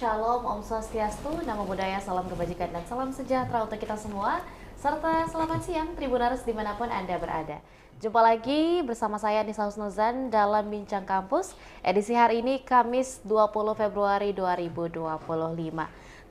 Shalom, Om Swastiastu, Namo Buddhaya, salam kebajikan dan salam sejahtera untuk kita semua. Serta selamat siang Tribuners dimanapun Anda berada. Jumpa lagi bersama saya Nisa Husnuzan dalam Bincang Kampus. Edisi hari ini Kamis 20 Februari 2025.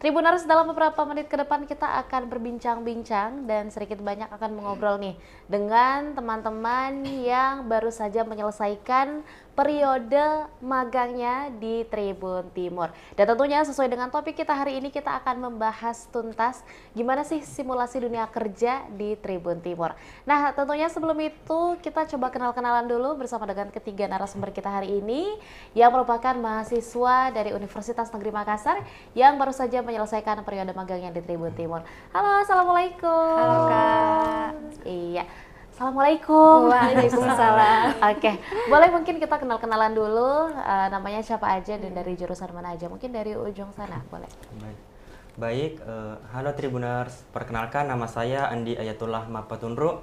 Tribuners, dalam beberapa menit ke depan kita akan berbincang-bincang dan sedikit banyak akan mengobrol nih dengan teman-teman yang baru saja menyelesaikan periode magangnya di Tribun Timur. Dan tentunya sesuai dengan topik kita hari ini, kita akan membahas tuntas gimana sih simulasi dunia kerja di Tribun Timur. Nah, tentunya sebelum itu kita coba kenal-kenalan dulu bersama dengan ketiga narasumber kita hari ini yang merupakan mahasiswa dari Universitas Negeri Makassar yang baru saja menyelesaikan periode magangnya di Tribun Timur. Halo, assalamualaikum. Halo Kak. Iya. Assalamualaikum. Waalaikumsalam. Oke, boleh mungkin kita kenal-kenalan dulu, namanya siapa aja dan dari jurusan mana aja, mungkin dari ujung sana, boleh. Baik, halo Tribuners, perkenalkan nama saya Andi Ayatullah Mapatunru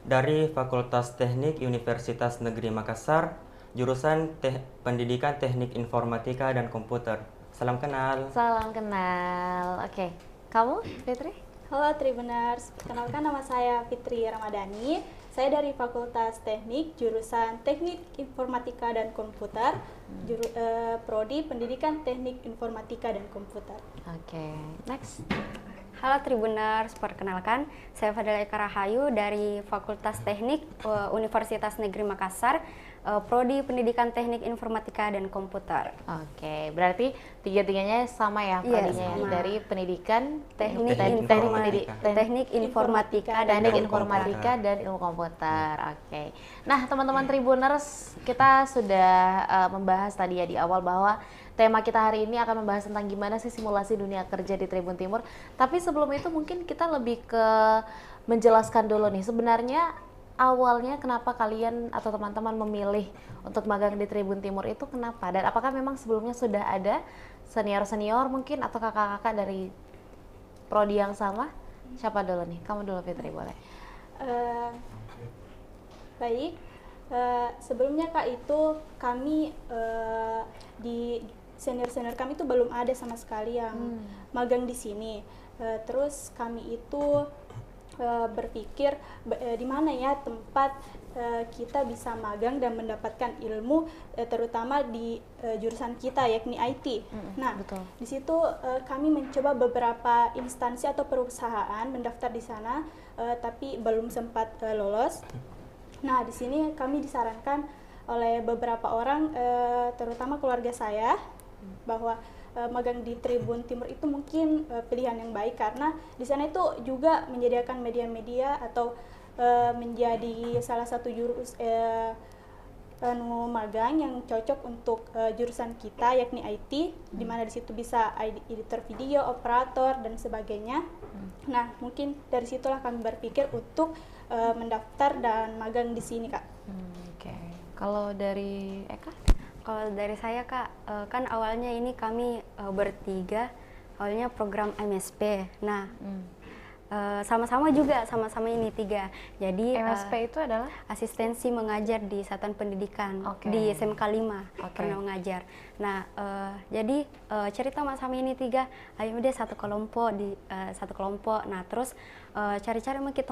dari Fakultas Teknik Universitas Negeri Makassar, jurusan Pendidikan Teknik Informatika dan Komputer. Salam kenal. Salam kenal. Oke, kamu Fitri? Halo Tribuners, perkenalkan nama saya Fitri Ramadhani. Saya dari Fakultas Teknik, jurusan Teknik Informatika dan Komputer, Prodi Pendidikan Teknik Informatika dan Komputer. Oke, next. Halo Tribuners, perkenalkan saya Fadila Eka Rahayu dari Fakultas Teknik Universitas Negeri Makassar, Prodi Pendidikan Teknik Informatika dan Komputer. Oke, berarti tiga-tiganya sama ya prodinya ya, dari pendidikan Teknik Informatika dan Teknik Informatika dan Ilmu Komputer. Oke. Nah, teman-teman Tribuners, kita sudah membahas tadi ya di awal bahwa tema kita hari ini akan membahas tentang gimana sih simulasi dunia kerja di Tribun Timur. Tapi sebelum itu mungkin kita lebih ke menjelaskan dulu nih, sebenarnya awalnya kenapa kalian atau teman-teman memilih untuk magang di Tribun Timur itu kenapa? Dan apakah memang sebelumnya sudah ada senior-senior mungkin atau kakak-kakak dari prodi yang sama? Siapa dulu nih? Kamu dulu Fitri, boleh. Baik, sebelumnya Kak itu kami di senior-senior kami itu belum ada sama sekali yang magang di sini. Terus kami itu berpikir di mana ya tempat kita bisa magang dan mendapatkan ilmu, terutama di jurusan kita yakni IT. Nah, betul. di situ kami mencoba beberapa instansi atau perusahaan mendaftar di sana, tapi belum sempat lolos. Nah, di sini kami disarankan oleh beberapa orang, terutama keluarga saya, bahwa magang di Tribun Timur itu mungkin pilihan yang baik karena di sana itu juga menyediakan media-media atau menjadi salah satu magang yang cocok untuk jurusan kita yakni IT, di mana di situ bisa editor video, operator dan sebagainya. Nah, mungkin dari situlah kami berpikir untuk mendaftar dan magang di sini, Kak. Oke. Kalau dari Eka? Kalau dari saya Kak, kan awalnya ini kami bertiga, awalnya program MSP. Nah, sama-sama ini tiga. Jadi MSP itu adalah asistensi mengajar di Satuan Pendidikan di SMK 5 pernah mengajar. Nah, jadi cerita sama ini tiga, ayo deh satu kelompok. Nah, terus cari-cari mungkin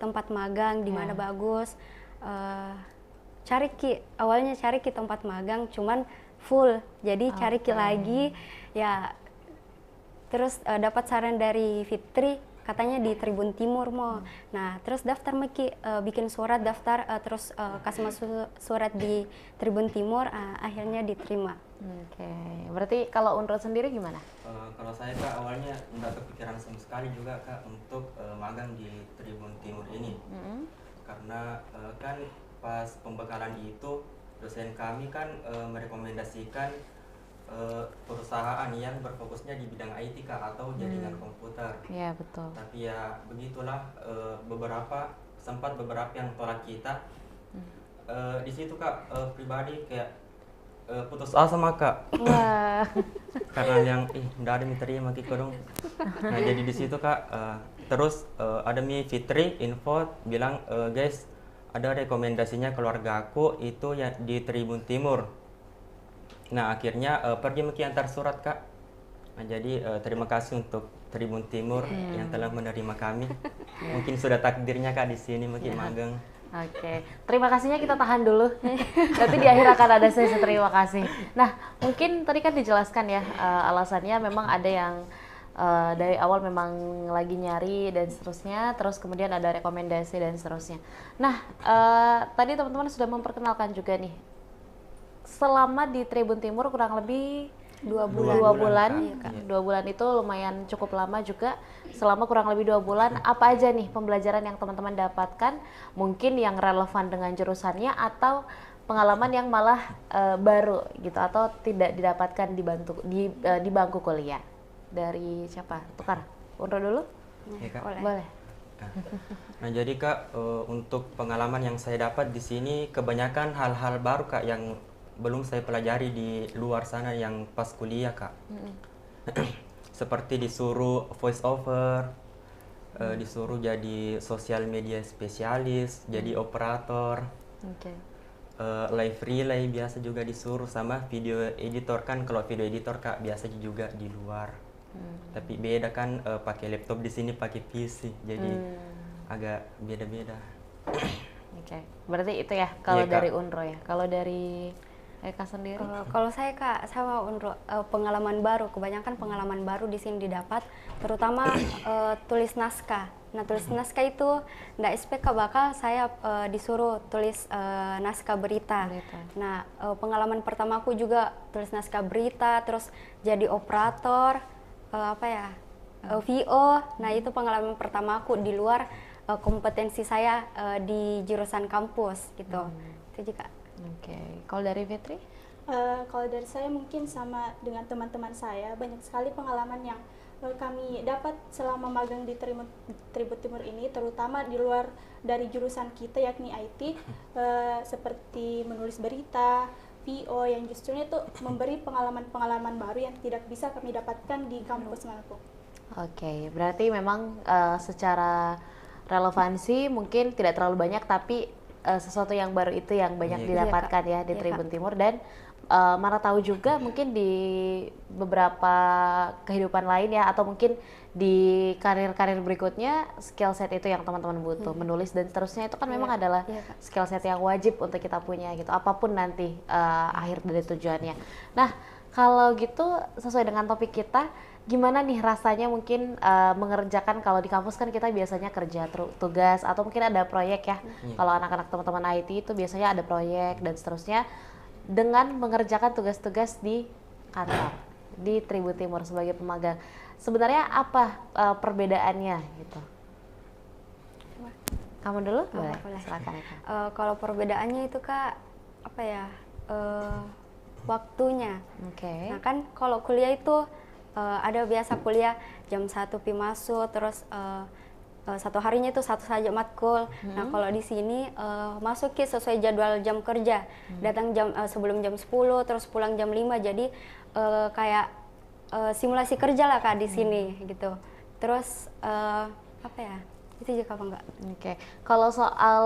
tempat magang di mana bagus. Awalnya cari tempat magang cuman full, jadi cari lagi ya. Terus dapat saran dari Fitri, katanya di Tribun Timur mau. Nah, terus daftar bikin surat daftar, terus kasih masuk surat di Tribun Timur, akhirnya diterima. Oke, berarti kalau Unrul sendiri gimana? Kalau saya Kak awalnya nggak kepikiran sama sekali juga Kak untuk magang di Tribun Timur ini. Karena kan pas pembekalan itu dosen kami kan merekomendasikan perusahaan yang berfokusnya di bidang IT Kak, atau jaringan komputer. Iya, betul. Tapi ya begitulah, beberapa yang tolak kita. Di situ Kak pribadi kayak putus asa sama Kak. Wah. Karena yang nggak ada terima gitu dong. Nah, jadi di situ Kak terus ada Fitri info bilang, guys, ada rekomendasinya keluarga aku itu ya di Tribun Timur. Nah, akhirnya pergi antar surat Kak Nah, jadi terima kasih untuk Tribun Timur yang telah menerima kami. Mungkin sudah takdirnya Kak di sini mungkin magang. Oke, terima kasihnya kita tahan dulu. Nanti di akhir akan ada sesi terima kasih. Nah, mungkin tadi kan dijelaskan ya alasannya memang ada yang dari awal memang lagi nyari dan seterusnya, terus kemudian ada rekomendasi dan seterusnya. Nah, tadi teman-teman sudah memperkenalkan juga nih, selama di Tribun Timur kurang lebih 2 bulan. 2 bulan, Kak. 2 bulan itu lumayan cukup lama juga. Selama kurang lebih 2 bulan, apa aja nih pembelajaran yang teman-teman dapatkan? Mungkin yang relevan dengan jurusannya atau pengalaman yang malah baru gitu atau tidak didapatkan di bangku kuliah. Dari siapa? Tukar. Unro dulu? Ya, Kak. Boleh. Nah, jadi Kak, untuk pengalaman yang saya dapat di sini kebanyakan hal-hal baru Kak yang belum saya pelajari di luar sana yang pas kuliah Kak. Seperti disuruh voice over, disuruh jadi sosial media spesialis, jadi operator, Oke. live relay biasa juga disuruh, sama video editor. Kan kalau video editor Kak biasa juga di luar. Tapi beda kan pakai laptop, di sini pakai PC, jadi agak beda-beda. Oke. Berarti itu ya kalau Iya, Kak. dari Unro ya. Kalau dari Eka sendiri? Kalau saya Kak, sama untuk pengalaman baru, kebanyakan pengalaman baru di sini didapat, terutama tulis naskah. Nah, tulis naskah itu ndak SPK, bakal saya disuruh tulis naskah berita. Nah, pengalaman pertamaku juga tulis naskah berita, terus jadi operator, VO. Nah, itu pengalaman pertamaku di luar kompetensi saya di jurusan kampus gitu. Itu juga. Oke. Kalau dari Fitri? Kalau dari saya mungkin sama dengan teman-teman saya, banyak sekali pengalaman yang kami dapat selama magang di Tribun Timur ini, terutama di luar dari jurusan kita yakni IT, seperti menulis berita, VO, yang justrunya itu memberi pengalaman-pengalaman baru yang tidak bisa kami dapatkan di kampus manapun. Oke, berarti memang secara relevansi mungkin tidak terlalu banyak, tapi sesuatu yang baru itu yang banyak didapatkan ya di Tribun Timur. Dan mana tahu juga mungkin di beberapa kehidupan lain ya, atau mungkin di karir-karir berikutnya skill set itu yang teman-teman butuh, menulis dan seterusnya itu kan memang adalah skill set yang wajib untuk kita punya gitu, apapun nanti akhir dari tujuannya. Nah, kalau gitu sesuai dengan topik kita, gimana nih rasanya mungkin mengerjakan, kalau di kampus kan kita biasanya kerja tugas atau mungkin ada proyek ya. Kalau anak-anak teman-teman IT itu biasanya ada proyek dan seterusnya, dengan mengerjakan tugas-tugas di kantor di Tribun Timur sebagai pemagang. Sebenarnya apa perbedaannya gitu? Kamu dulu? Boleh. Silakan. Kalau perbedaannya itu Kak, waktunya. Oke. Nah kan kalau kuliah itu ada biasa kuliah jam 1 pi masuk, terus satu harinya itu satu saja matkul. Nah kalau di sini masuk sesuai jadwal jam kerja, datang sebelum jam 10, terus pulang jam 5, jadi kayak simulasi kerja lah Kak di sini gitu. Terus itu juga apa enggak? Oke. Kalau soal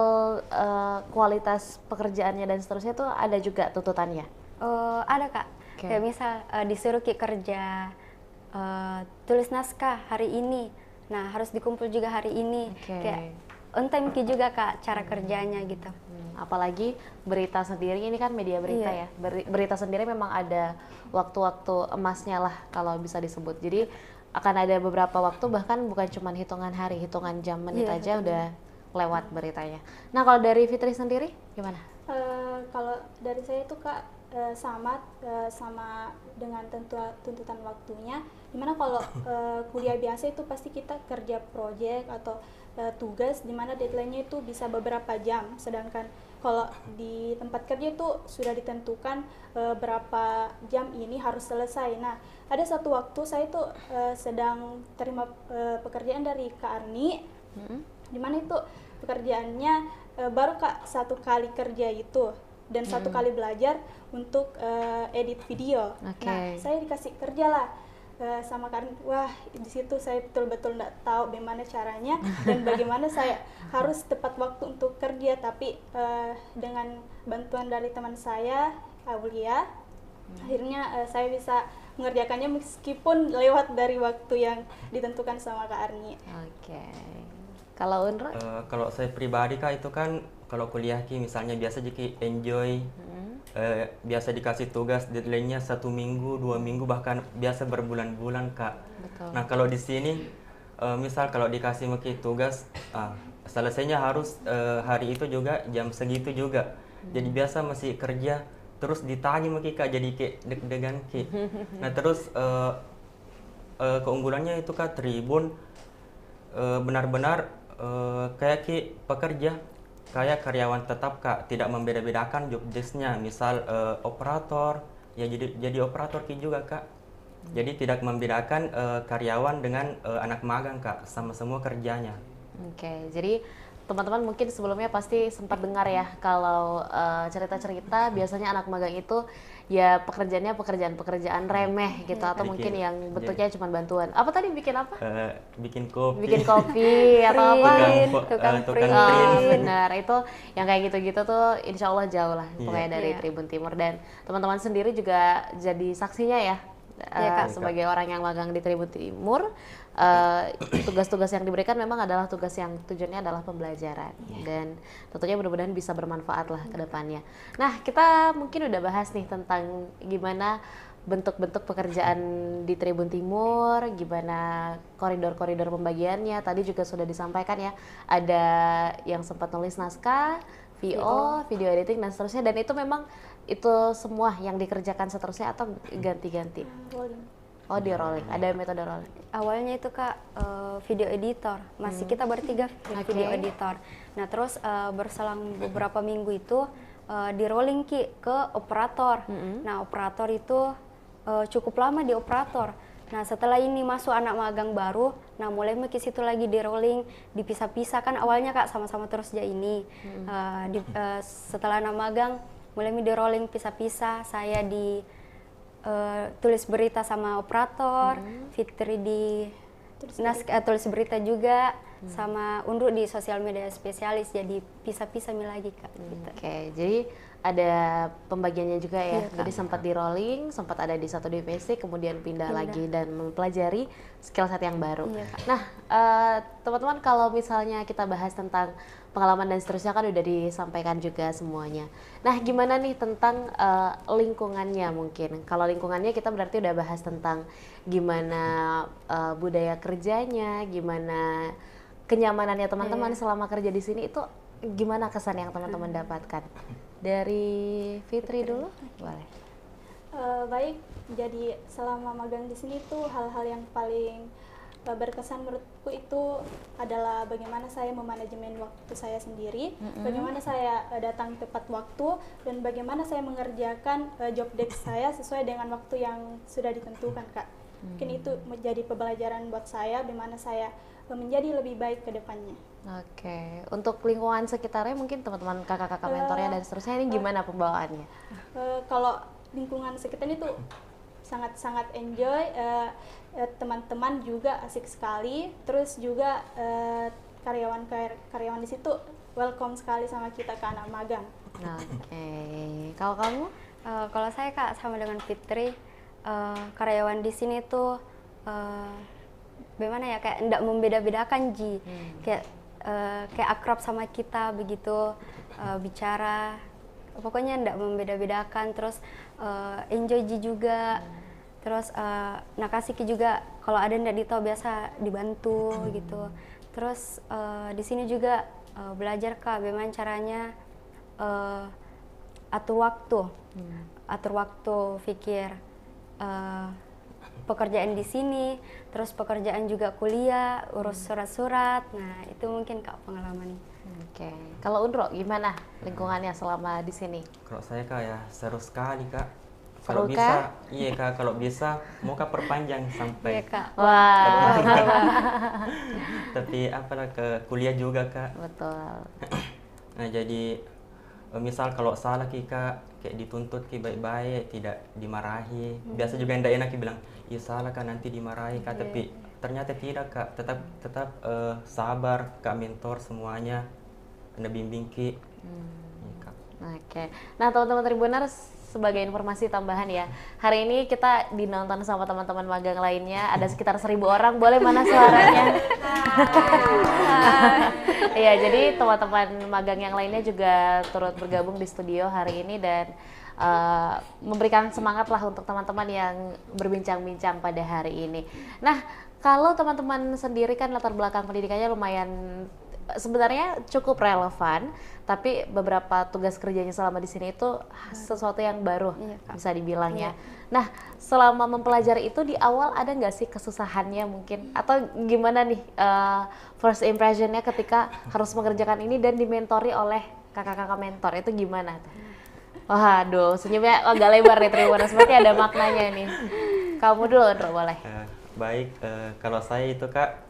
kualitas pekerjaannya dan seterusnya tuh ada juga tuntutannya? Ada Kak. Kayak misal disuruh kerja tulis naskah hari ini, nah harus dikumpul juga hari ini. Kayak on time juga Kak cara kerjanya gitu. Apalagi berita sendiri, ini kan media berita ya. Berita sendiri memang ada waktu-waktu emasnya lah kalau bisa disebut. Jadi akan ada beberapa waktu, bahkan bukan cuma hitungan hari, hitungan jam, menit aja udah lewat beritanya. Nah kalau dari Fitri sendiri gimana? Kalau dari saya itu Kak, sama dengan tuntutan waktunya. Dimana kalau kuliah biasa itu pasti kita kerja proyek atau tugas, dimana deadline-nya itu bisa beberapa jam. Sedangkan kalau di tempat kerja itu sudah ditentukan berapa jam ini harus selesai. Nah, ada satu waktu saya itu sedang terima pekerjaan dari Kak Arni, dimana itu pekerjaannya baru Kak satu kali kerja itu, dan satu kali belajar untuk edit video. Nah, saya dikasih kerja lah sama Karin. Wah, di situ saya betul-betul nggak tahu bagaimana caranya dan bagaimana saya harus tepat waktu untuk kerja. Tapi dengan bantuan dari teman saya, Aulia, akhirnya saya bisa mengerjakannya meskipun lewat dari waktu yang ditentukan sama Kak Arni. Oke. Kalau Unro? Kalau saya pribadi kak itu kan kalau kuliah ki misalnya biasa jadi enjoy, biasa dikasih tugas deadline-nya 1 minggu, 2 minggu, bahkan biasa berbulan-bulan kak. Betul. Nah kalau di sini misal kalau dikasih maki tugas, selesainya harus hari itu juga jam segitu juga. Jadi biasa masih kerja terus ditagih maki kak, jadi kayak deg-degan ki. Nah terus keunggulannya itu kak Tribun benar-benar kayak ki pekerja kayak karyawan tetap kak, tidak membeda-bedakan job desk-nya. Misal operator ya jadi operator ki juga kak. Jadi tidak membedakan karyawan dengan anak magang kak, sama semua kerjanya. Oke, jadi teman-teman mungkin sebelumnya pasti sempat dengar ya kalau cerita-cerita biasanya anak magang itu ya pekerjaannya pekerjaan-pekerjaan remeh gitu, atau mungkin yang bentuknya cuma bantuan. Apa tadi bikin apa? Bikin kopi. Bikin kopi atau apa? Tukang print. Benar, itu yang kayak gitu-gitu tuh insya Allah jauh lah pokoknya dari Iya. Tribun Timur. Dan teman-teman sendiri juga jadi saksinya ya, Iya, Kak. sebagai orang yang magang di Tribun Timur, tugas-tugas yang diberikan memang adalah tugas yang tujuannya adalah pembelajaran, dan tentunya mudah-mudahan bisa bermanfaat lah ke depannya. Nah, kita mungkin udah bahas nih tentang gimana bentuk-bentuk pekerjaan di Tribun Timur, gimana koridor-koridor pembagiannya. Tadi juga sudah disampaikan ya, ada yang sempat nulis naskah, VO, video editing dan seterusnya, dan itu memang itu semua yang dikerjakan seterusnya atau ganti-ganti? Rolling. Oh, di rolling, ada metode rolling. Awalnya itu kak video editor, masih kita bertiga video Oke. editor. Nah terus berselang beberapa minggu itu di rolling ki ke operator. Nah operator itu cukup lama di operator. Nah setelah ini masuk anak magang baru, nah mulai ke situ lagi di rolling, dipisah-pisah kan awalnya kak sama-sama terus aja ini. Setelah anak magang mulai di rolling pisah-pisah, saya di tulis berita sama operator, Fitri di tulis berita juga, sama Unru di sosial media spesialis, jadi pisah-pisah lagi kak. Gitu. Oke, jadi ada pembagiannya juga ya. Iya, Kak. Jadi sempat di rolling, sempat ada di satu divisi, kemudian pindah lagi dan mempelajari skill set yang baru. Iya, Kak. Nah, teman-teman kalau misalnya kita bahas tentang pengalaman dan seterusnya kan udah disampaikan juga semuanya. Nah, gimana nih tentang lingkungannya mungkin? Kalau lingkungannya kita berarti udah bahas tentang gimana budaya kerjanya, gimana kenyamanannya teman-teman selama kerja di sini, itu gimana kesan yang teman-teman dapatkan? Dari Fitri dulu, boleh. Baik, jadi selama magang di sini tuh hal-hal yang paling berkesan menurutku itu adalah bagaimana saya memanajemen waktu saya sendiri, bagaimana saya datang tepat waktu, dan bagaimana saya mengerjakan job desk saya sesuai dengan waktu yang sudah ditentukan, Kak. Mungkin itu menjadi pembelajaran buat saya, bagaimana saya menjadi lebih baik ke depannya. Oke, untuk lingkungan sekitarnya mungkin teman-teman kakak-kakak mentornya dan seterusnya ini gimana pembawaannya? Kalau lingkungan sekitar itu sangat-sangat enjoy, teman-teman juga asik sekali, terus juga karyawan di situ welcome sekali sama kita ke anak magang. Oke, kalau kamu? Kalau saya kak sama dengan Fitri, karyawan di sini tuh bagaimana ya, kayak enggak membeda-bedakan Ji, kayak akrab sama kita begitu, bicara, pokoknya enggak membeda-bedakan, terus enjoy Ji juga, terus Nakasiki juga kalau ada enggak ditahu biasa dibantu gitu, terus di sini juga belajar kak bagaimana caranya atur waktu, pikir pekerjaan di sini, terus pekerjaan juga kuliah, urus surat-surat. Nah, itu mungkin kak pengalaman. Oke, kalau Unro gimana lingkungannya selama di sini? Kalau saya kak ya seru sekali kak. Seru, Kalau bisa, Kak? iya kak. Kalau bisa mau kak perpanjang Iya sampai. kak. Wah, Tapi apalah ke kuliah juga kak. betul. Nah jadi misal kalau salah kak kayak dituntut baik-baik, tidak dimarahi. Biasa juga yang tidak enak bilang, iya salah kak nanti dimarahi kak. Tapi ternyata tidak kak. Tetap sabar kak, mentor semuanya, anda bimbing ki. Iya, Kak. Oke, nah teman-teman Tribuners, sebagai informasi tambahan ya. Hari ini kita dinonton sama teman-teman magang lainnya, ada sekitar 1.000 orang. Boleh mana suaranya? Iya, jadi teman-teman magang yang lainnya juga turut bergabung di studio hari ini dan memberikan semangat lah untuk teman-teman yang berbincang-bincang pada hari ini. Nah, kalau teman-teman sendiri kan latar belakang pendidikannya lumayan sebenarnya cukup relevan, tapi beberapa tugas kerjanya selama di sini itu sesuatu yang baru, bisa dibilang ya. Nah, selama mempelajari itu di awal ada nggak sih kesusahannya mungkin? Atau gimana nih first impressionnya ketika harus mengerjakan ini dan dimentori oleh kakak-kakak mentor, itu gimana tuh? Waduh, senyumnya agak lebar nih Tribuners, berarti ada maknanya nih. Kamu dulu, Andro, boleh? Baik, kalau saya itu Kak,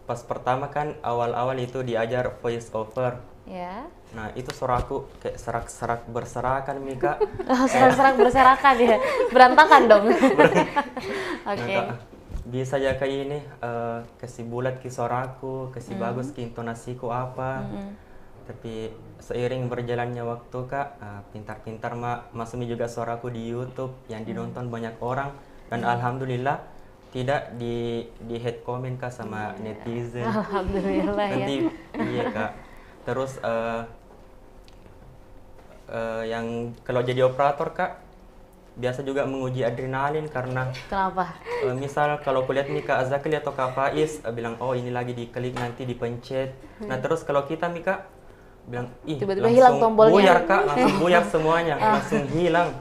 pas pertama kan awal-awal itu diajar voice over. Ya. Nah itu suaraku kayak serak-serak berserakan nih Kak. Serak-serak berserakan ya, berantakan dong. Oke. Nah, bisa aja kayak ini, kasih bulat ke suaraku, kasih bagus ke intonasiku apa. Tapi seiring berjalannya waktu Kak, pintar-pintar masumi juga suaraku di YouTube yang dinonton banyak orang. Dan alhamdulillah tidak di head comment Kak sama netizen. Alhamdulillah ya. Nanti iya Kak. Terus yang kalau jadi operator Kak, biasa juga menguji adrenalin karena Kenapa? misal kalau kulihat nih Kak Zakli atau Kak Faiz bilang oh ini lagi diklik nanti dipencet. Nah terus kalau kita nih Kak bilang ih Tiba-tiba hilang tombolnya. buyar Kak, langsung buyar semuanya, langsung hilang.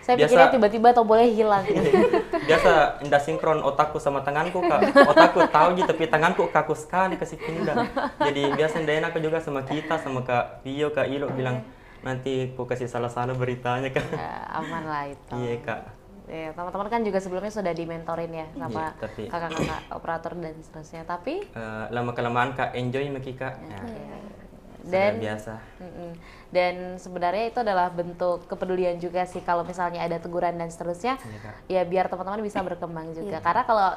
Saya pikirnya tiba-tiba tombolnya hilang. Biasa ndak sinkron otakku sama tanganku Kak. Otakku tahu gitu tapi tanganku kaku sekali kasih pindah. Jadi biasa ndak enak juga sama kita, sama Kak Pio, Kak Ilo bilang nanti aku kasih salah-salah beritanya Kak. Ya, aman lah itu. Iya Kak. Ya, teman-teman kan juga sebelumnya sudah dimentorin ya sama Iya, tapi kakak-kakak operator dan seterusnya. Tapi lama-kelamaan Kak enjoy maki Kak. Ya, dan biasa. Dan sebenarnya itu adalah bentuk kepedulian juga sih kalau misalnya ada teguran dan seterusnya. Iya, Kak. Ya biar teman-teman bisa berkembang juga. Karena kalau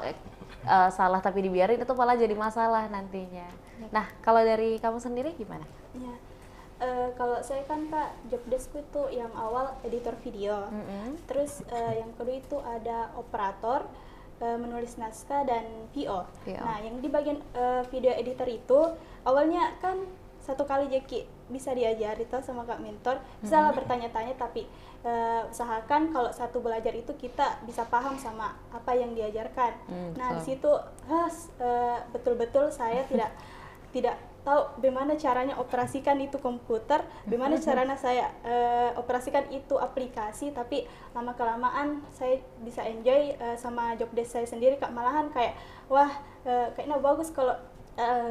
salah tapi dibiarin itu malah jadi masalah nantinya. Nah, kalau dari kamu sendiri gimana? Ya. Kalau saya kan Kak, job deskku itu yang awal editor video. Terus yang kedua itu ada operator, menulis naskah dan VO. Nah, yang di bagian video editor itu awalnya kan satu kali Jeki bisa diajari tuh sama Kak mentor, bisa lah bertanya-tanya tapi usahakan kalau satu belajar itu kita bisa paham sama apa yang diajarkan. Nah, di situ betul-betul saya tidak tahu bagaimana caranya operasikan itu komputer, bagaimana caranya saya operasikan itu aplikasi, tapi lama-kelamaan saya bisa enjoy sama job desk saya sendiri Kak, malahan kayak wah kayaknya bagus kalau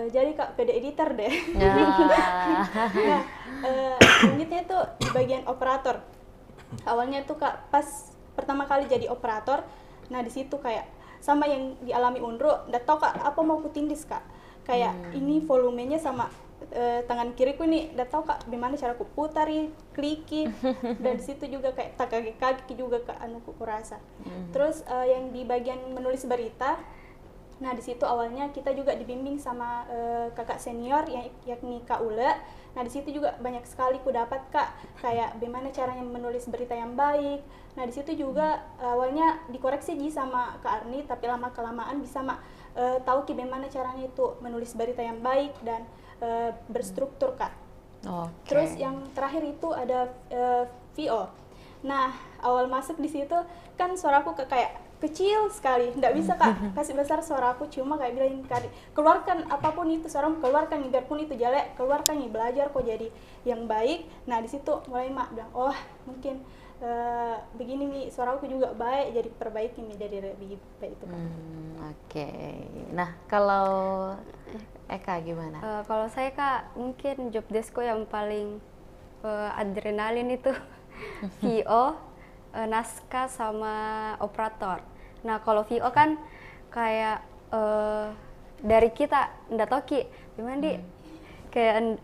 jadi Kak video editor deh. Nah, selanjutnya itu di bagian operator. Awalnya tuh Kak pas pertama kali jadi operator, nah di situ kayak sama yang dialami Unro, nggak tahu Kak apa mau kutindis Kak. Kayak ini volumenya sama tangan kiriku ini nggak tahu Kak gimana cara aku putari, kliki, dan di situ juga kayak tak kaki juga Kak anuku kurasa. Terus yang di bagian menulis berita, nah di situ awalnya kita juga dibimbing sama kakak senior yakni Kak Ule. Nah di situ juga banyak sekali ku dapat Kak kayak bagaimana caranya menulis berita yang baik. Nah di situ juga awalnya dikoreksi sama Kak Arni, tapi lama kelamaan bisa tahu bagaimana caranya itu menulis berita yang baik dan berstruktur Kak. Terus yang terakhir itu ada VO. Nah awal masuk di situ kan suaraku kayak kecil sekali, nggak bisa Kak kasih besar suaraku, cuma kayak bilang keluarkan apapun itu suaramu, keluarkan biarpun itu jelek, keluarkan belajar kok jadi yang baik. Nah di situ mulai mak bilang oh mungkin begini nih suaraku juga baik, jadi perbaiki nih jadi lebih baik itu Kak. Oke. Nah kalau Eka gimana? Kalau saya Kak mungkin job deskku yang paling adrenalin itu VO, naskah sama operator. Nah kalau VO kan kayak dari kita ndak tahu Ki gimana di kayak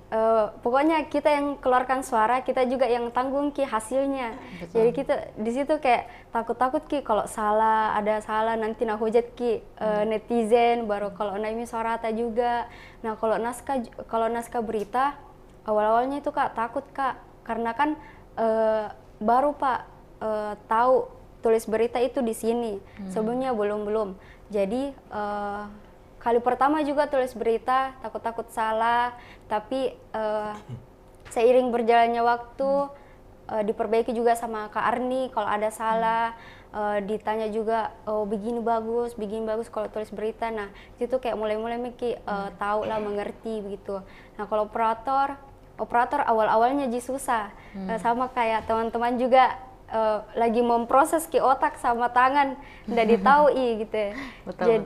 pokoknya kita yang keluarkan suara, kita juga yang tanggung Ki hasilnya. Jadi kita di situ kayak takut Ki kalau ada salah nanti nak hujat Ki netizen, baru kalau naimi suara juga. Nah kalau naskah berita awal-awalnya itu Kak takut Kak karena kan baru Pak tahu tulis berita itu di sini. Sebelumnya belum. Jadi kali pertama juga tulis berita, takut-takut salah, tapi seiring berjalannya waktu diperbaiki juga sama Kak Arni kalau ada salah. Ditanya juga, oh begini bagus kalau tulis berita. Nah itu kayak mulai Miki tahu lah, mengerti begitu. Nah kalau operator awal-awalnya susah, sama kayak teman-teman juga lagi memproses ke otak sama tangan, udah ditahu gitu. Betul.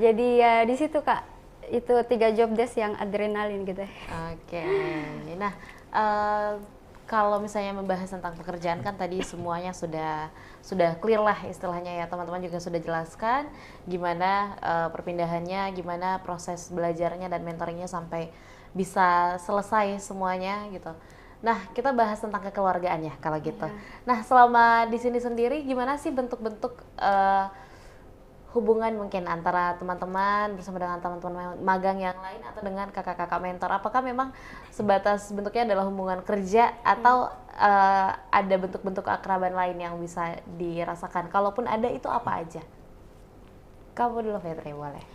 Jadi ya di situ Kak, itu 3 job desk yang adrenalin gitu. Oke. Nah, kalau misalnya membahas tentang pekerjaan kan tadi semuanya sudah clear lah istilahnya ya, teman-teman juga sudah jelaskan gimana perpindahannya, gimana proses belajarnya dan mentoringnya sampai bisa selesai semuanya gitu. Nah, kita bahas tentang kekeluargaan ya kalau gitu. Nah, selama di sini sendiri gimana sih bentuk-bentuk hubungan mungkin antara teman-teman bersama dengan teman-teman magang yang lain atau dengan kakak-kakak mentor? Apakah memang sebatas bentuknya adalah hubungan kerja atau ada bentuk-bentuk keakraban lain yang bisa dirasakan? Kalaupun ada, itu apa aja? Kamu dulu Fitri, boleh.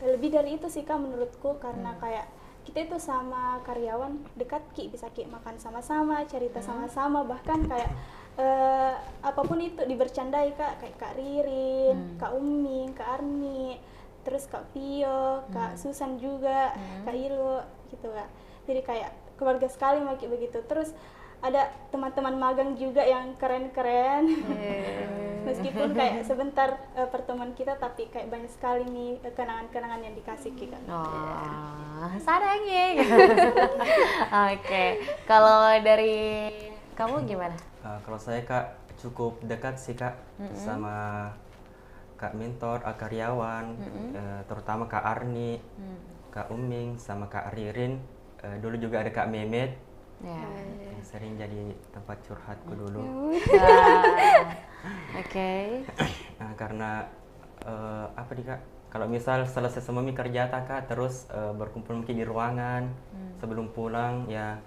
Lebih dari itu sih Kak menurutku, karena kayak kita itu sama karyawan dekat bisa makan sama-sama, cerita sama-sama, bahkan kayak apapun itu dibercandai Kak, kayak Kak Ririn, Kak Uming, Kak Arni, terus Kak Pio, Kak Susan juga, Kak Ilo gitu Kak. Jadi kayak keluarga sekali Maki begitu. Terus ada teman-teman magang juga yang keren-keren. Meskipun kayak sebentar pertemuan kita, tapi kayak banyak sekali nih kenangan-kenangan yang dikasih Kak. Sarangnya. Oke. Kalau dari kamu gimana? Kalau saya Kak cukup dekat sih Kak sama Kak mentor, karyawan, terutama Kak Arni, Kak Uming, sama Kak Ririn. Dulu juga ada Kak Mehmet, yang sering jadi tempat curhatku dulu. Oke. Nah, karena apa nih Kak? Kalau misal selesai semua kerja Kak, terus berkumpul mungkin di ruangan sebelum pulang ya.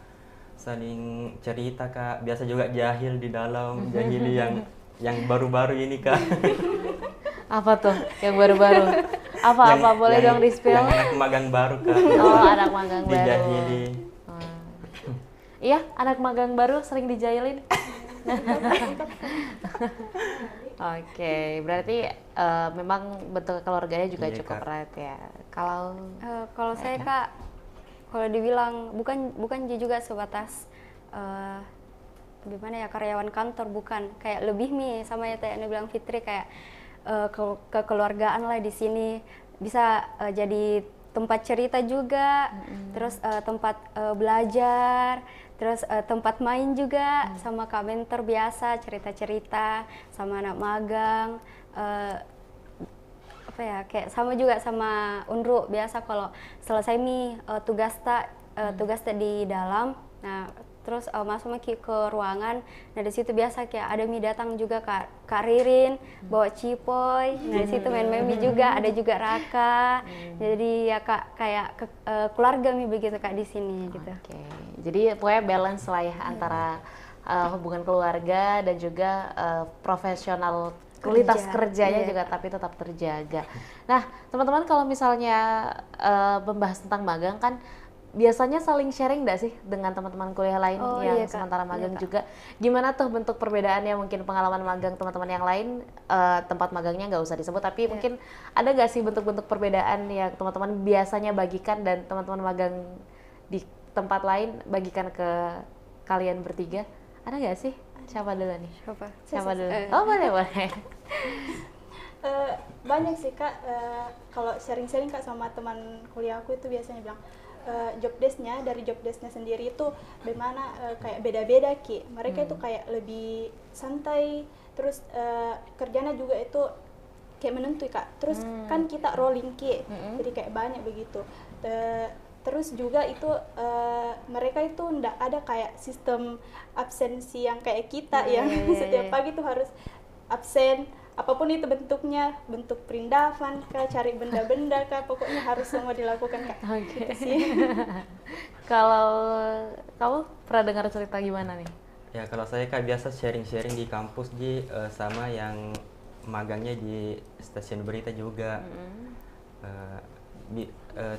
Saling cerita Kak, biasa juga jahil di dalam, jahili yang baru-baru ini Kak. Apa tuh yang baru-baru? Apa boleh dong di-spill? Yang anak magang baru Kak. Oh, anak magang baru. Dijahili. Iya, anak magang baru sering dijahilin. Oke, berarti memang bentuk keluarganya juga cukup erat ya. Kalau saya Kak, kalau dibilang bukan juga sebatas gimana ya, karyawan kantor, bukan, kayak lebih sama ya yang bilang Fitri, kayak kekeluargaan lah di sini, bisa jadi tempat cerita juga, terus tempat belajar, terus tempat main juga sama Kak mentor, biasa cerita-cerita sama anak magang. Apa ya, kayak sama juga sama Unru, biasa kalau selesai tugas di dalam, nah terus masuk ke ruangan. Nah di situ biasa kayak ada datang juga Kak Ririn bawa cipoy, nah di situ main juga, ada juga Raka. Jadi ya Kak, kayak keluarga begitu Kak di sini gitu. Oke. Jadi pokoknya balance lah ya antara hubungan keluarga dan juga profesional, kualitas kerjanya juga tapi tetap terjaga. Nah, teman-teman kalau misalnya membahas tentang magang kan biasanya saling sharing nggak sih dengan teman-teman kuliah lain yang sementara magang juga? Gimana tuh bentuk perbedaannya, mungkin pengalaman magang teman-teman yang lain, tempat magangnya nggak usah disebut, tapi mungkin ada nggak sih bentuk-bentuk perbedaan yang teman-teman biasanya bagikan dan teman-teman magang di tempat lain bagikan ke kalian bertiga? Ada nggak sih? Siapa dulu nih? Siapa dulu? Oh boleh. Banyak sih Kak, kalau sharing-sharing Kak sama teman kuliahku itu biasanya bilang job desk-nya sendiri itu bagaimana, kayak beda-beda Ki. Mereka itu kayak lebih santai, terus kerjanya juga itu kayak menentu Kak. Terus kan kita rolling Ki, jadi kayak banyak begitu. Terus juga itu mereka itu ndak ada kayak sistem absensi yang kayak kita yang setiap pagi tuh harus absen, apapun itu bentuknya, bentuk perindavan kah, cari benda-benda kah, pokoknya harus semua dilakukan Kak. Gitu sih. Kalau kamu pernah dengar cerita gimana nih Ya kalau saya Kak biasa sharing-sharing di kampus sama yang magangnya di stasiun berita juga.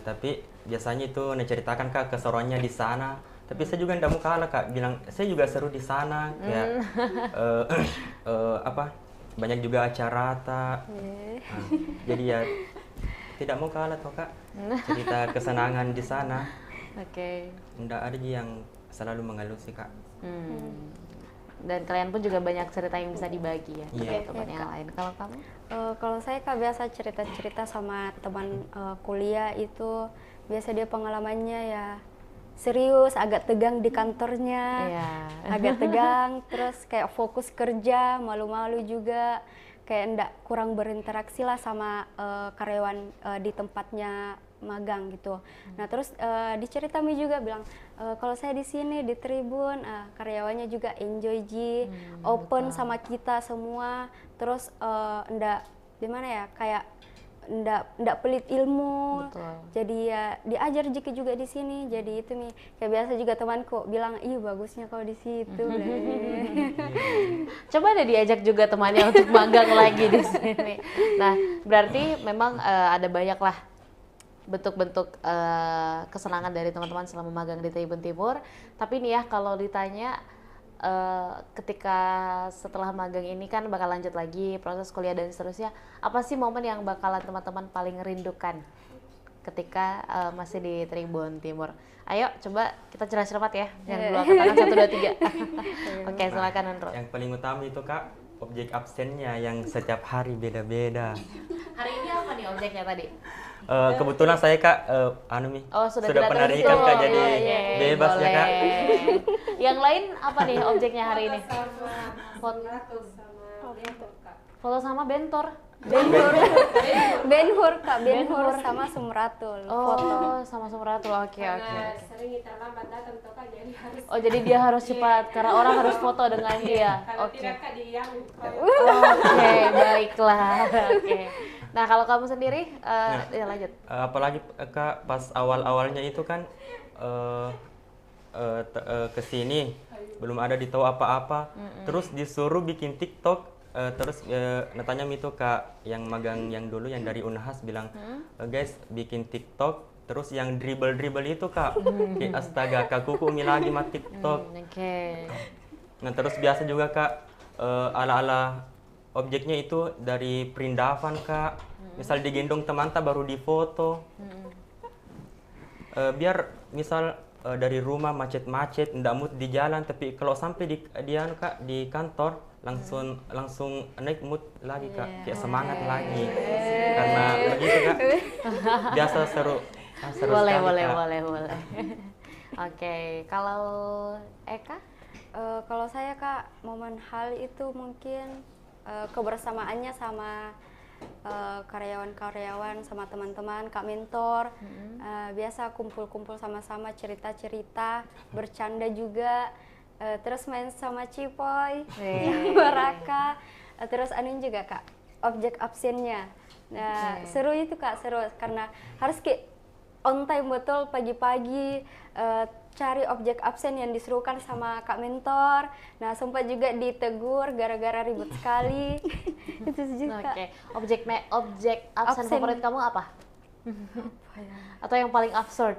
Tapi biasanya itu menceritakan Kak keseruannya di sana. Tapi saya juga tidak mau kalah Kak, bilang saya juga seru di sana. Kayak banyak juga acara jadi ya tidak mau kalah toh Kak, cerita kesenangan di sana. Oke. Nggak ada yang selalu mengeluh sih Kak. Dan kalian pun juga banyak cerita yang bisa dibagi ya Iya. teman yang lain. Kalau kamu? Kalau saya Kak biasa cerita-cerita sama teman kuliah itu, biasa dia pengalamannya ya serius, agak tegang di kantornya, Iya. agak tegang, terus kayak fokus kerja, malu-malu juga, kayak ndak kurang berinteraksi lah sama karyawan di tempatnya magang gitu. Nah terus diceritami juga bilang kalau saya di sini di Tribun karyawannya juga enjoy open sama kita semua, terus ndak gimana ya kayak ndak pelit ilmu. Betul. Jadi ya diajar Jiki juga di sini. Jadi itu nih kayak biasa juga temanku bilang, ih bagusnya kau di situ. Coba deh diajak juga temannya untuk magang lagi di sini. Nah, berarti memang ada banyak lah bentuk-bentuk kesenangan dari teman-teman selama magang di Tribun Timur. Tapi nih ya kalau ditanya ketika setelah magang ini kan bakal lanjut lagi proses kuliah dan seterusnya, apa sih momen yang bakalan teman-teman paling rindukan ketika masih di Tribun Timur? Ayo coba kita cermat ya, yang dulu angkat tangan 1, 2, 3. Oke, silakan Andro. Yang paling utama itu Kak, objek absennya yang setiap hari beda-beda. Hari ini apa nih objeknya tadi? Kebetulan saya Kak, sudah sudah tidak pernah terhitung. nikah Kak, jadi Iya, bebas ya Kak. Yang lain apa nih objeknya hari ini? Foto sama bentor. Ben-Hur Kak, Ben-Hur sama Sumratul. Oh, sama Sumratul. Oke. Sering terlambat datang tuh Kak, jadi harus. Oh, jadi dia harus cepat karena orang harus foto dengan dia. Kalau Oke. tidak Kak diam. Oke, baiklah. Oke. Nah, kalau kamu sendiri ya lanjut. Apalagi Kak pas awal-awalnya itu kan kesini belum ada di tahu apa-apa, terus disuruh bikin TikTok. Terus natanya itu Kak yang magang yang dulu yang dari Unhas bilang, guys bikin TikTok, terus yang dribble itu Kak, kayak astaga Kak kuku lagi mah TikTok. Oke. Nah terus biasa juga Kak ala-ala objeknya itu dari perindavan Kak, misal digendong teman baru difoto. Biar misal dari rumah macet-macet ndak mood di jalan, tapi kalau sampai di kantor langsung naik mood lagi Kak, kayak semangat lagi. Karena begitu Kak, biasa seru Boleh. sekali, Kak. Oke, kalau Eka? Kalau saya Kak, momen hal itu mungkin kebersamaannya sama karyawan-karyawan, sama teman-teman, Kak mentor. Biasa kumpul-kumpul sama-sama, cerita-cerita, bercanda juga. Terus main sama Cipoy, Baraka, terus anu juga Kak, objek absennya. Nah, seru itu Kak, seru karena harus kayak on time betul pagi-pagi cari objek absen yang disuruhkan sama Kak mentor. Nah, sempat juga ditegur gara-gara ribut sekali. Itu juga. Oke. Objek absen favorit kamu apa? Atau yang paling absurd?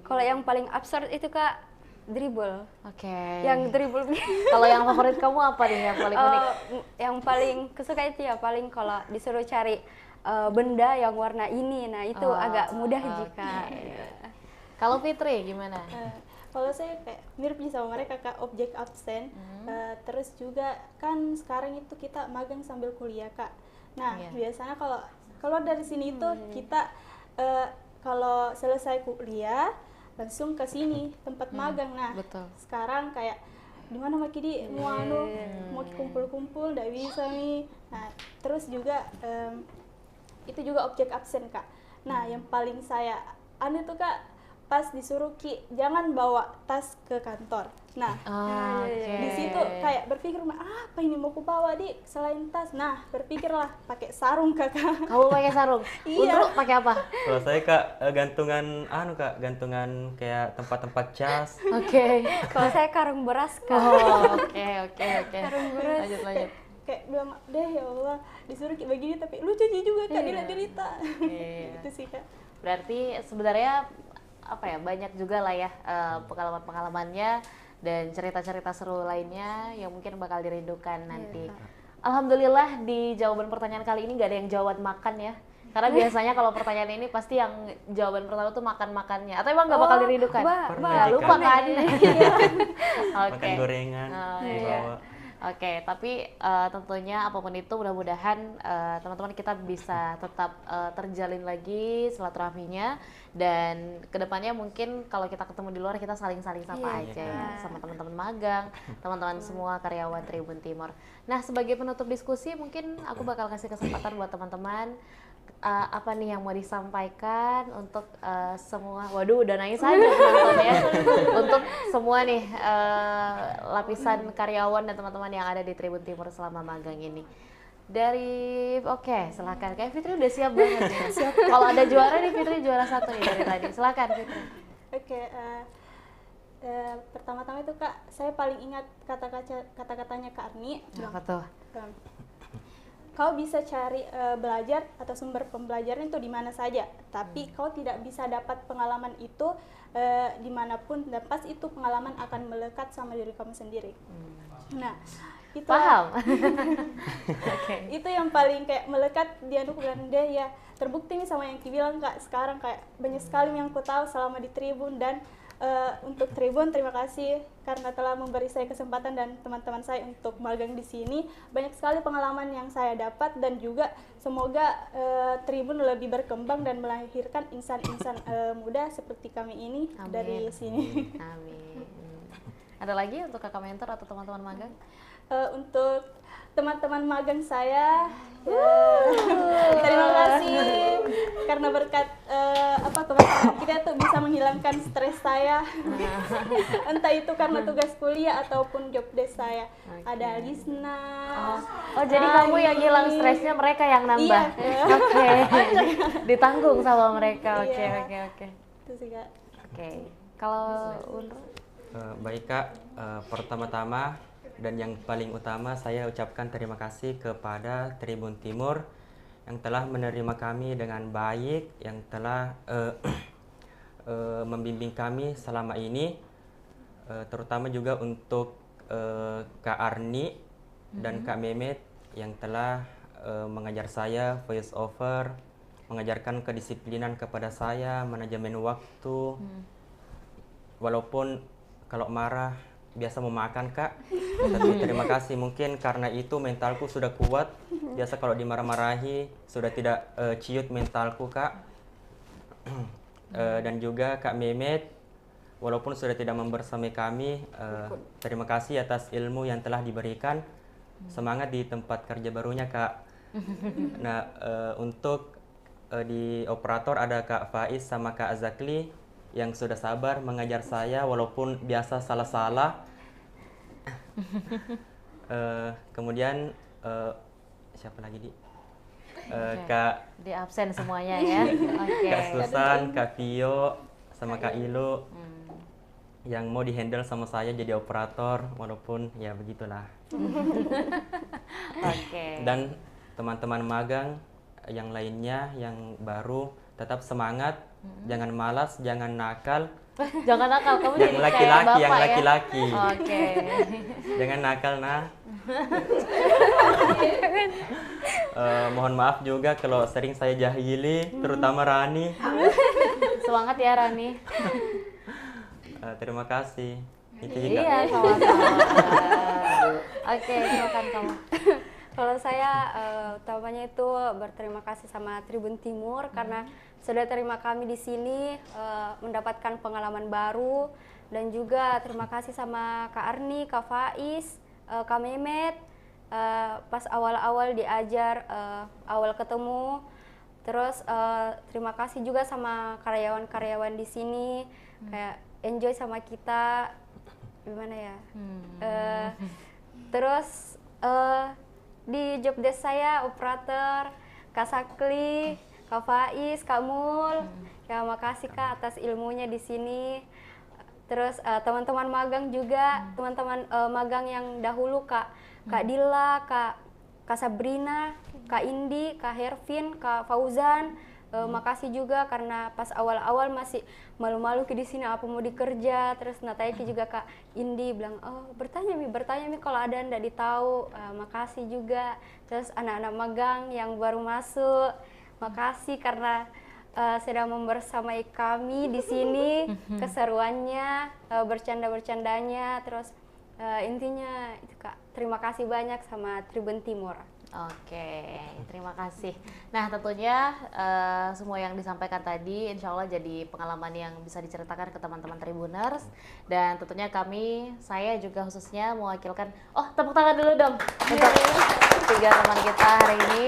Kalau yang paling absurd itu Kak, dribble. Oke. Yang dribble. Kalau yang favorit kamu apa nih yang paling unik? Yang paling kesuka itu ya paling kalau disuruh cari benda yang warna ini, nah itu agak mudah jika. Kalau Fitri gimana? Kalau saya kayak mirip sama mereka Kak, objek absen. Terus juga kan sekarang itu kita magang sambil kuliah Kak. Nah biasanya kalau keluar dari sini itu kita kalau selesai kuliah langsung ke sini tempat magang. Nah Betul. sekarang kayak di mana Makidi mau kumpul-kumpul ndak bisa nih. Nah terus juga itu juga objek absen Kak. Nah yang paling saya tuh Kak, pas disuruh jangan bawa tas ke kantor. Nah, di situ kayak berpikir apa ini mau ku bawa selain tas. Nah, berpikirlah pakai sarung kakak. Kamu pakai sarung? Iya. Untuk pakai apa? Kalau saya kak gantungan kak, gantungan kayak tempat-tempat cas. Oke. Kalau saya karung beras Kak. Oh, oke. Karung beras. Lanjut. Kayak bilang deh ya Allah disuruh kayak begini tapi lucu juga kak dilihat-dilihat. Iya. Itu sih kak. Berarti sebenarnya banyak juga lah ya pengalaman-pengalamannya dan cerita-cerita seru lainnya yang mungkin bakal dirindukan nanti. Alhamdulillah di jawaban pertanyaan kali ini nggak ada yang jawaban makan ya. Karena biasanya kalau pertanyaan ini pasti yang jawaban pertama tuh makan-makannya. Atau emang nggak bakal dirindukan? Lupa kan? Makan gorengan. Iya. Oke, tapi tentunya apapun itu mudah-mudahan teman-teman kita bisa tetap terjalin lagi silaturahminya dan kedepannya mungkin kalau kita ketemu di luar kita saling-saling sapa aja ya sama teman-teman magang, teman-teman semua karyawan Tribun Timur. Nah, sebagai penutup diskusi mungkin aku bakal kasih kesempatan buat teman-teman apa nih yang mau disampaikan untuk semua, waduh udah nangis aja penonton ya, untuk semua nih lapisan karyawan dan teman-teman yang ada di Tribun Timur selama magang ini. Oke, silakan. Kayak Fitri udah siap banget nih. Kalau ada juara nih, Fitri juara 1 nih dari tadi. Silakan Fitri. Oke, pertama-tama itu kak, saya paling ingat kata-katanya Kak Arni. Apa tuh? Kau bisa cari belajar atau sumber pembelajaran itu di mana saja, tapi kau tidak bisa dapat pengalaman itu dimanapun, dan pas itu pengalaman akan melekat sama diri kamu sendiri. Nah, itu paham. Itu yang paling kayak melekat di aku, dan dia ya terbukti nih sama yang dibilang kak. Sekarang kayak banyak sekali yang aku tahu selama di Tribun, dan untuk Tribun terima kasih karena telah memberi saya kesempatan dan teman-teman saya untuk magang di sini. Banyak sekali pengalaman yang saya dapat, dan juga semoga Tribun lebih berkembang dan melahirkan insan-insan muda seperti kami ini. Amin. Dari sini. Amin. Ada lagi untuk kakak mentor atau teman-teman magang? Untuk teman-teman magang saya, terima kasih karena berkat kebersamaan kita tuh bisa menghilangkan stres saya. Entah itu karena tugas kuliah ataupun job desk saya. Ada Gisna. Oh, jadi kamu yang hilang stresnya, mereka yang nambah. Iya. Oke. Ditanggung sama mereka. Oke. Itu sih kak. Oke. Kalau Unru? Baik kak, pertama-tama dan yang paling utama saya ucapkan terima kasih kepada Tribun Timur yang telah menerima kami dengan baik, yang telah membimbing kami selama ini, terutama juga untuk Kak Arni dan Kak Mehmet yang telah mengajar saya voice over, mengajarkan kedisiplinan kepada saya, manajemen waktu. Walaupun kalau marah biasa mau makan kak, tapi terima kasih, mungkin karena itu mentalku sudah kuat. Biasa kalau dimarah-marahi sudah tidak ciut mentalku kak. Dan juga Kak Mehmet, walaupun sudah tidak membersamai kami, terima kasih atas ilmu yang telah diberikan. Semangat di tempat kerja barunya kak. Nah, untuk di operator ada Kak Faiz sama Kak Azakli yang sudah sabar mengajar saya walaupun biasa salah-salah. Kemudian siapa lagi Kak di absen semuanya ya. Kak Susan, Kak Vio, sama Kak Ilo yang mau dihandle sama saya jadi operator walaupun ya begitulah. Dan teman-teman magang yang lainnya yang baru tetap semangat, jangan malas, jangan nakal. Jangan nakal, kamu yang jadi laki-laki, kayak bapak yang ya? laki-laki. Oke. Jangan nakal nah. Mohon maaf juga kalau sering saya jahili, terutama Rani. Semangat ya Rani. Terima kasih. Itu juga. Iya, sama-sama. Oke, silakan kamu. Kalau saya utamanya itu berterima kasih sama Tribun Timur karena sudah terima kami di sini, mendapatkan pengalaman baru, dan juga terima kasih sama Kak Arni, Kak Faiz, Kak Mehmet, pas awal-awal diajar, awal ketemu. Terus terima kasih juga sama karyawan-karyawan di sini, kayak enjoy sama kita, gimana ya. Terus di job desk saya operator, Kak Sakli, Kak Faiz, Kak Mul, ya makasih Kak atas ilmunya di sini. Terus teman-teman magang juga, teman-teman magang yang dahulu Kak Dila, Kak Sabrina, Kak Indi, Kak Hervin, Kak Fauzan. Makasih juga karena pas awal-awal masih malu-malu di sini apa mau dikerja. Terus Natayaki juga Kak Indi bilang, oh bertanya mi kalau ada ndak ditahu. Makasih juga. Terus anak-anak magang yang baru masuk, makasih karena sedang membersamai kami di sini, keseruannya, bercanda-bercandanya, terus intinya itu Kak, terima kasih banyak sama Tribun Timur. Oke, terima kasih. Nah tentunya semua yang disampaikan tadi insya Allah jadi pengalaman yang bisa diceritakan ke teman-teman Tribuners. Dan tentunya saya juga khususnya mewakilkan, tepuk tangan dulu dong untuk 3 teman kita hari ini.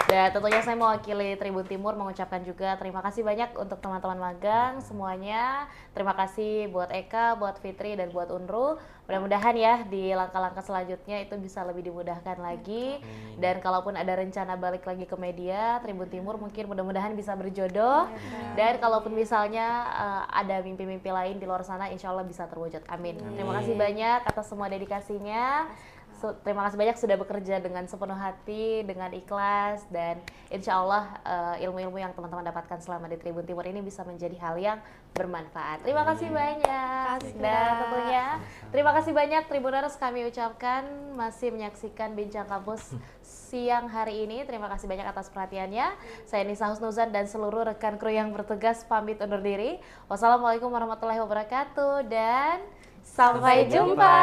Dan tentunya saya mewakili Tribun Timur mengucapkan juga terima kasih banyak untuk teman-teman magang semuanya. Terima kasih buat Eka, buat Fitri, dan buat Unru. Mudah-mudahan ya di langkah-langkah selanjutnya itu bisa lebih dimudahkan lagi. Dan kalaupun ada rencana balik lagi ke media, Tribun Timur mungkin mudah-mudahan bisa berjodoh. Dan kalaupun misalnya ada mimpi-mimpi lain di luar sana, insya Allah bisa terwujud. Amin. Terima kasih banyak atas semua dedikasinya. Terima kasih banyak sudah bekerja dengan sepenuh hati, dengan ikhlas, dan insya Allah ilmu-ilmu yang teman-teman dapatkan selama di Tribun Timur ini bisa menjadi hal yang bermanfaat. Terima kasih banyak. Dan tentunya terima kasih banyak Tribuners kami ucapkan masih menyaksikan Bincang Kampus siang hari ini. Terima kasih banyak atas perhatiannya. Saya Nisa Husnuzan dan seluruh rekan kru yang bertugas pamit undur diri. Wassalamualaikum warahmatullahi wabarakatuh dan sampai jumpa.